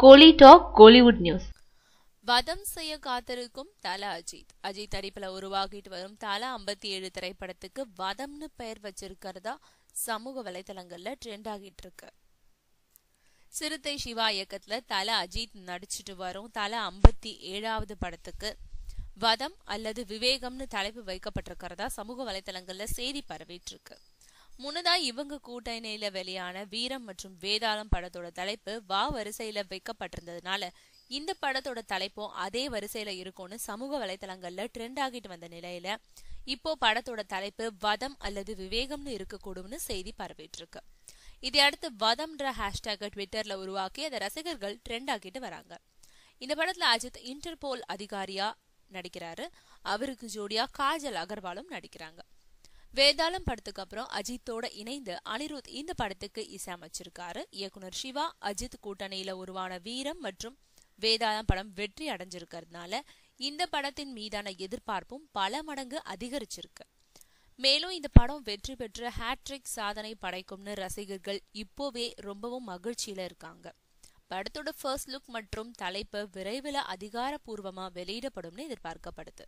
கோலி talk Kollywood news. வதம் செய்ய காத்திருக்கும் தல அஜித் நடிப்புல உருவாகிட்டு வரும் தல 57 திரைப்படத்துக்கு வதம்னு பெயர் வச்சிருக்கிறதா சமூக வலைதளங்கள்ல ட்ரெண்ட் ஆகிட்டு இருக்கு. சிறுத்தை சிவா இயக்கத்துல தல அஜித் நடிச்சிட்டு வரும் தல 57வது படத்துக்கு வதம் அல்லது விவேகம்னு தலைப்பு வைக்கப்பட்டிருக்கிறதா சமூக வலைதளங்கள்ல செய்தி பரவிட்டு இருக்கு. முன்னதா இவங்க கூட்டணியில வெளியான வீரம் மற்றும் வேதாளம் படத்தோட தலைப்பு வரிசையில வைக்கப்பட்டிருந்ததுனால இந்த படத்தோட தலைப்பும் அதே வரிசையில இருக்கும்னு சமூக வலைதளங்கள்ல ட்ரெண்ட் ஆகிட்டு வந்த நிலையில இப்போ படத்தோட தலைப்பு வதம் அல்லது விவேகம்னு இருக்கக்கூடும்னு செய்தி பரவிட்டு இருக்கு. இதையடுத்து வதம்ன்ற ஹேஷ்டேக் ட்விட்டர்ல உருவாக்கி அதை ரசிகர்கள் ட்ரெண்ட் ஆகிட்டு வராங்க. இந்த படத்துல அஜித் இன்டர்போல் அதிகாரியா நடிக்கிறாரு. அவருக்கு ஜோடியா காஜல் அகர்வாலும் நடிக்கிறாங்க. வேதாளம் படத்துக்கு அப்புறம் அஜித்தோட இணைந்து அனிருத் இந்த படத்துக்கு இசையமைச்சிருக்காரு. இயக்குனர் சிவா அஜித் கூட்டணியில உருவான வீரம் மற்றும் வேதாளம் படம் வெற்றி அடைஞ்சிருக்கிறதுனால இந்த படத்தின் மீதான எதிர்பார்ப்பும் பல மடங்கு அதிகரிச்சிருக்கு. மேலும் இந்த படம் வெற்றி பெற்ற ஹேட்ரிக் சாதனை படைக்கும்னு ரசிகர்கள் இப்போவே ரொம்பவும் மகிழ்ச்சியில இருக்காங்க. படத்தோட ஃபர்ஸ்ட் லுக் மற்றும் தலைப்பு விரைவில் அதிகாரப்பூர்வமா வெளியிடப்படும்னு எதிர்பார்க்கப்படுது.